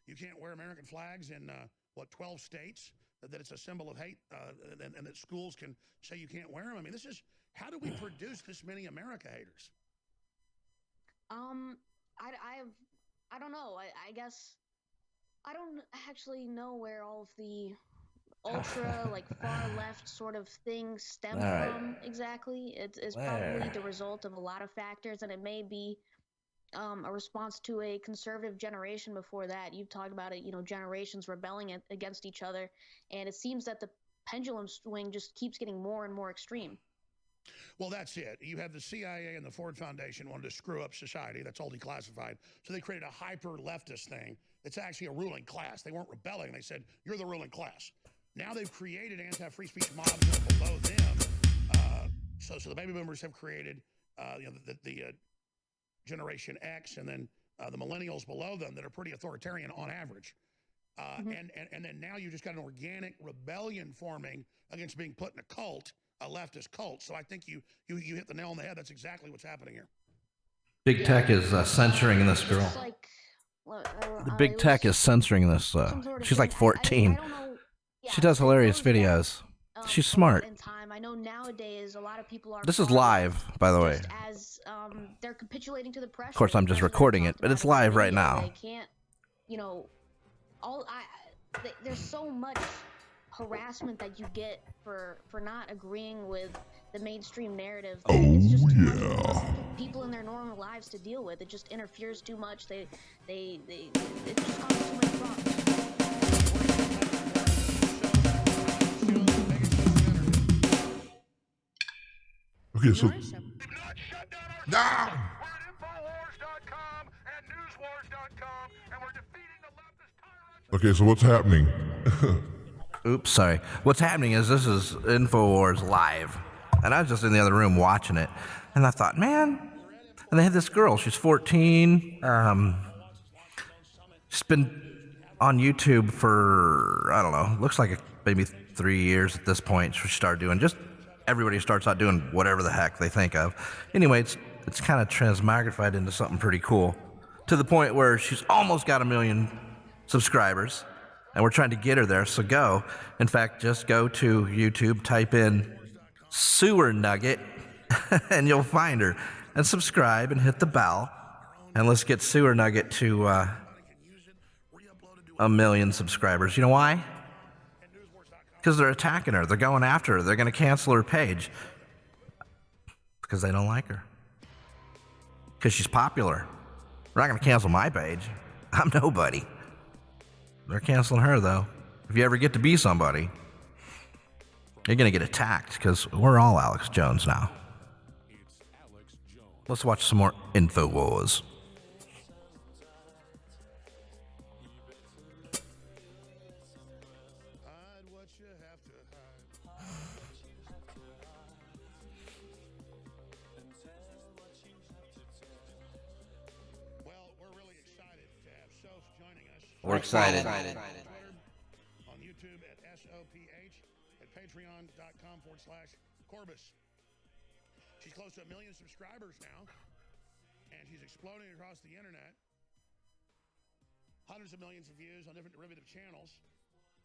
You can't wear American flags in, 12 states, that it's a symbol of hate, and that schools can say you can't wear them. I mean, how do we produce this many America haters? I don't know. I guess I don't actually know where all of the ultra far left sort of things stem from exactly. It's probably the result of a lot of factors, and it may be a response to a conservative generation before that. You've talked about it, generations rebelling against each other, and it seems that the pendulum swing just keeps getting more and more extreme. Well, that's it. You have the CIA and the Ford Foundation wanted to screw up society. That's all declassified. So they created a hyper-leftist thing. It's actually a ruling class. They weren't rebelling. They said, you're the ruling class. Now they've created anti-free speech mobs that are below them. So the baby boomers have created, the Generation X, and then the millennials below them that are pretty authoritarian on average. And then now you just got an organic rebellion forming against being put in a cult, a leftist cult. So I think you hit the nail on the head. That's exactly what's happening here. Big tech is censoring this girl. The big tech is censoring this. She's like 14. She does hilarious videos. She's smart. I know nowadays a lot of people are. This is live, by the way. As they're capitulating to the pressure. Of course, I'm just recording it, but it's live right now. They can't, there's so much harassment that you get for not agreeing with the mainstream narrative. It's just too much for people in their normal lives to deal with. It just interferes too much. It just causes too many problems. Okay, so down. We're at Infowars.com and Newswars.com, and we're defeating the leftist tyrants. okay, so what's happening? Oops, sorry. What's happening is this is Infowars live, and I was just in the other room watching it, and I thought, man. And they had this girl. She's 14. She's been on YouTube for, I don't know, looks like maybe 3 years at this point. She started doing just. Everybody starts out doing whatever the heck they think of. Anyway, it's kind of transmogrified into something pretty cool, to the point where she's almost got 1 million subscribers, and we're trying to get her there. So go. In fact, just go to YouTube, type in SewerNugget, and you'll find her. And subscribe and hit the bell, and let's get SewerNugget to 1 million subscribers. You know why? Because they're attacking her. They're going after her. They're going to cancel her page. Because they don't like her. Because she's popular. They're not going to cancel my page. I'm nobody. They're canceling her, though. If you ever get to be somebody, you're going to get attacked, because we're all Alex Jones now. Let's watch some more Infowars. We're excited. On YouTube at SOPH, at patreon.com/Corbus. She's close to 1 million subscribers now, and she's exploding across the internet. Hundreds of millions of views on different derivative channels,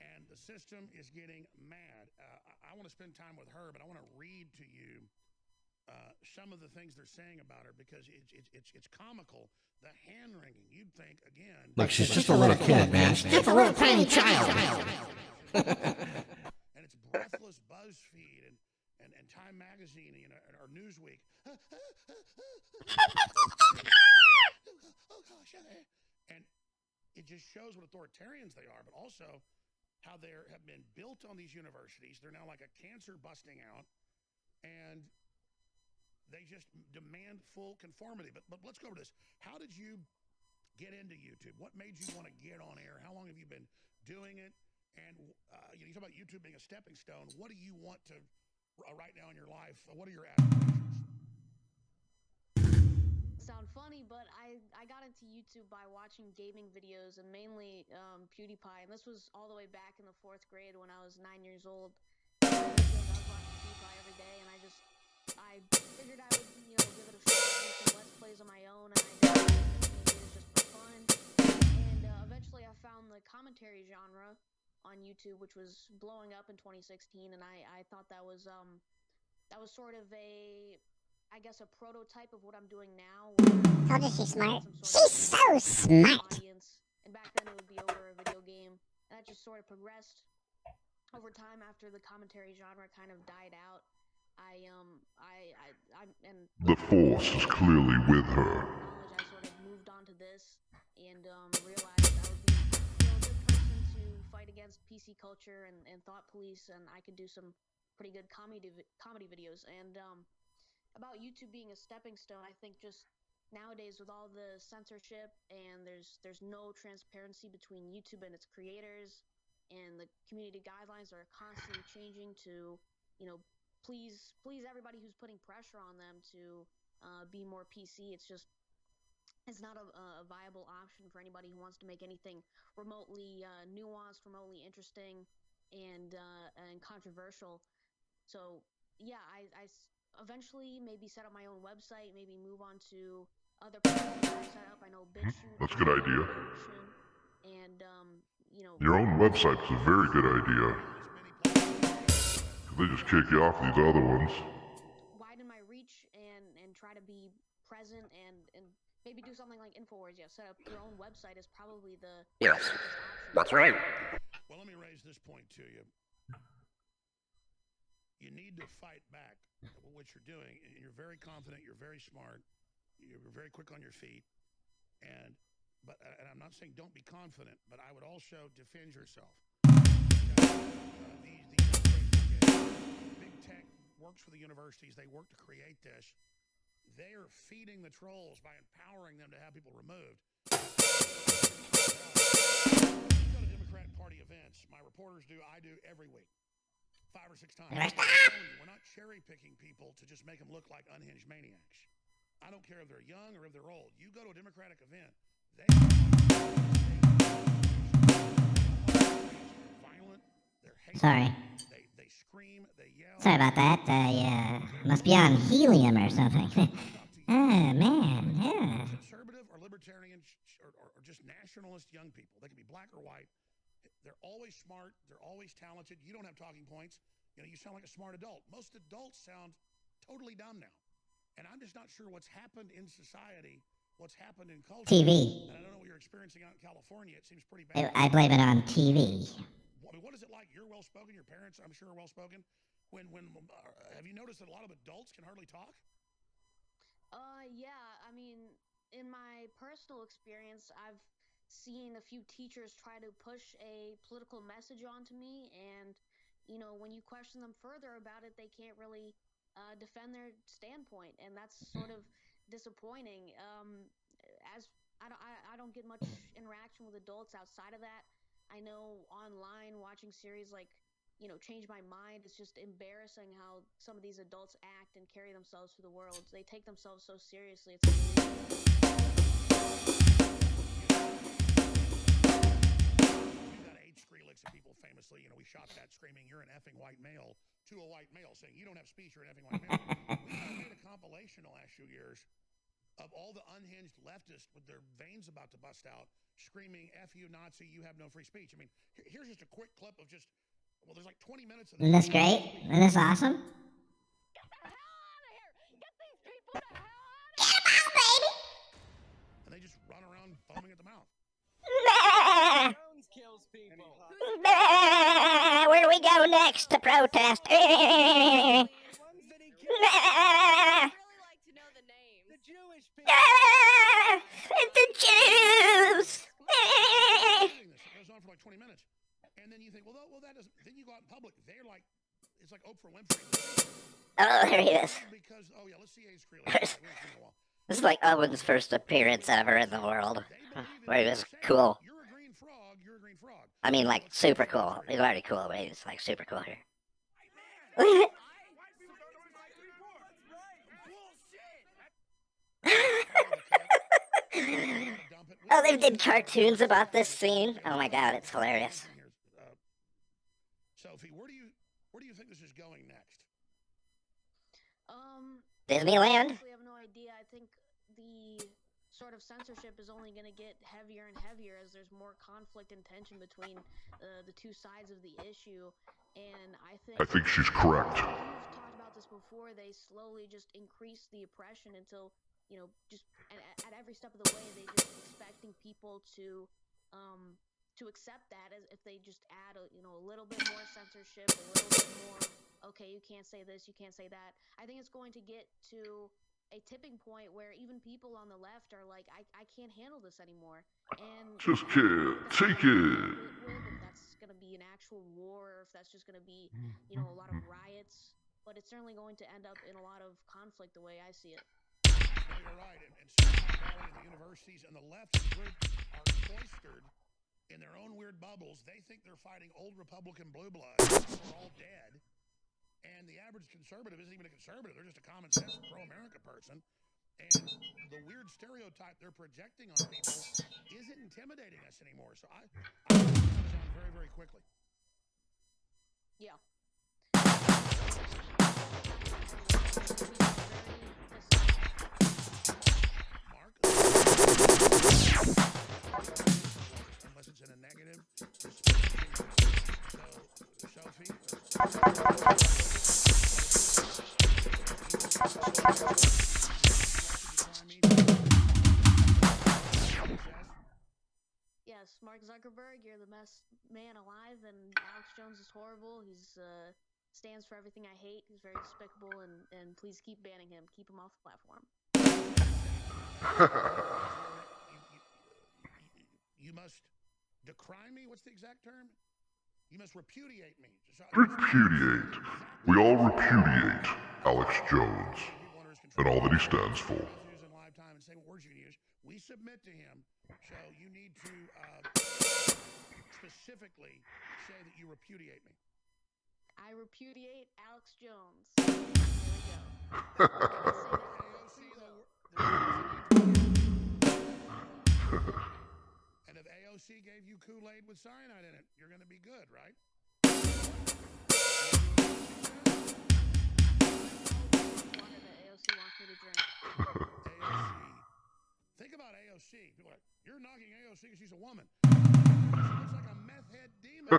and the system is getting mad. I want to spend time with her, but I want to read to you some of the things they're saying about her, because it's comical. The hand-wringing, you'd think, again... Look, she's just a little kid, man. She's just a little tiny child. And it's breathless BuzzFeed and Time Magazine, or Newsweek. Oh, gosh. And it just shows what authoritarians they are, but also how they have been built on these universities. They're now like a cancer busting out, and... they just demand full conformity. But let's go over this. How did you get into YouTube? What made you want to get on air? How long have you been doing it? And you talk about YouTube being a stepping stone. What do you want to right now in your life? What are your aspirations? Sound funny, but I got into YouTube by watching gaming videos, and mainly PewDiePie. And this was all the way back in the 4th grade when I was 9 years old. I was watching PewDiePie every day, and I figured I would, give it a shot, do some Let's Plays on my own, and I did it just for fun. And eventually I found commentary genre on YouTube, which was blowing up in 2016, and I thought that was sort of I guess a prototype of what I'm doing now. Told you she's smart. She's so smart. Audience. And back then it would be over a video game, and that just sort of progressed over time after the commentary genre kind of died out. The Force is clearly with her. I sort of moved on to this and realized I would be a good person to fight against PC culture and thought police, and I could do some pretty good comedy videos. And about YouTube being a stepping stone, I think just nowadays with all the censorship and there's no transparency between YouTube and its creators, and the community guidelines are constantly changing to, please everybody who's putting pressure on them to be more PC. It's not a viable option for anybody who wants to make anything remotely nuanced, remotely interesting, and controversial. So yeah, I eventually maybe set up my own website, maybe move on to other platforms set up. I know BitChute. That's a good idea. And Your own website is a very good idea. They just kick you off these other ones. Widen my reach and try to be present and maybe do something like InfoWars. Yeah, set up your own website is probably the Yes, that's right. Well, let me raise this point to you. You need to fight back what you're doing. You're very confident. You're very smart. You're very quick on your feet. And I'm not saying don't be confident, but I would also defend yourself. Big tech works for the universities. They work to create this. They are feeding the trolls by empowering them to have people removed. You go to Democrat Party events. My reporters do. I do every week. 5 or 6 times. We're not cherry picking people to just make them look like unhinged maniacs. I don't care if they're young or if they're old. You go to a Democratic event, they're violent, they're hateful, Sorry. they scream, they yell. Sorry about that. Must be on helium or something. Oh, man. Yeah. Conservative or libertarian or just nationalist young people. They can be black or white. They're always smart. They're always talented. You don't have talking points. You sound like a smart adult. Most adults sound totally dumb now. And I'm just not sure what's happened in society, what's happened in culture. TV. And I don't know what you're experiencing out in California. It seems pretty bad. I blame it on TV. What is it like? You're well-spoken. Your parents, I'm sure, are well-spoken. Have you noticed that a lot of adults can hardly talk? Yeah. I mean, in my personal experience, I've seen a few teachers try to push a political message onto me, and when you question them further about it, they can't really defend their standpoint, and that's sort of disappointing. As I don't get much interaction with adults outside of that. I know online watching series like Change My Mind, it's just embarrassing how some of these adults act and carry themselves through the world. They take themselves so seriously. It's of people famously, we shot that screaming, "You're an effing white male," to a white male saying, "You don't have speech, you're an effing white male." We made a compilation the last few years of all the unhinged leftists with their veins about to bust out, screaming, "F you, Nazi, you have no free speech." I mean, here's just a quick clip of there's like 20 minutes of this. Isn't this great? Isn't this awesome? Get the hell out of here! Get these people the hell out of here! Get them out, baby! And they just run around foaming at the mouth. Jones kills people. Where do we go next to protest? I'd really like to know the names. The Jewish people. The Jews. It goes on for like 20 minutes. And then you think, well, that doesn't. Then you go out in public. They're like, it's like Oprah Winfrey. Oh, there he is. Because, let's see Ace Creeley. This is like Owen's first appearance ever in the world. Where he was cool. You're a green frog. You're a green frog. I mean, like, super cool. He's already cool, but he's, like, super cool here. Oh, they did cartoons about this scene? Oh my god, it's hilarious. Sophie, where do you think this is going next? Disneyland? I have no idea. I think the sort of censorship is only going to get heavier and heavier as there's more conflict and tension between the two sides of the issue. And I think she's correct. We've talked about this before. They slowly just increase the oppression until, just at every step of the way, they just expecting people to accept that, as if they just add a little bit more censorship, a little bit more, okay, you can't say this, you can't say that. I think it's going to get to a tipping point where even people on the left are like, I can't handle this anymore. And Just can't take it. if that's going to be an actual war, or if that's just going to be, a lot of riots. But it's certainly going to end up in a lot of conflict the way I see it. You're right. And Silicon Valley and the universities and the left group are cloistered in their own weird bubbles. They think they're fighting old Republican blue bloods who are all dead. And the average conservative isn't even a conservative. They're just a common sense pro-America person. And the weird stereotype they're projecting on people isn't intimidating us anymore. So I think it comes down very, very quickly. Yeah. Mark? Unless it's in a negative. So, Sophie? Yes, Mark Zuckerberg, you're the best man alive, and Alex Jones is horrible. He's stands for everything I hate. He's very despicable, and please keep banning him. Keep him off the platform. You must decry me? What's the exact term? You must repudiate me. Repudiate. We all repudiate Alex Jones and all that he stands for. Say what words you use. We submit to him, so you need to specifically say that you repudiate me. I repudiate Alex Jones. There we go. And if AOC gave you Kool-Aid with cyanide in it, you're going to be good, right? Water that AOC wants me to drink. AOC. Think about AOC. People are like, you're knocking AOC because she's a woman. She looks like a meth head demon.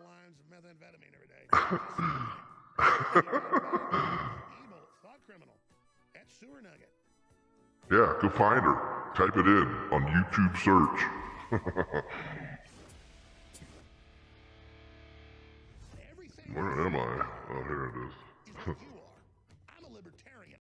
Lines of methamphetamine every day. Evil thought criminal at SewerNugget. Yeah, go find her. Type it in on YouTube search. Where am I? Oh, here it is.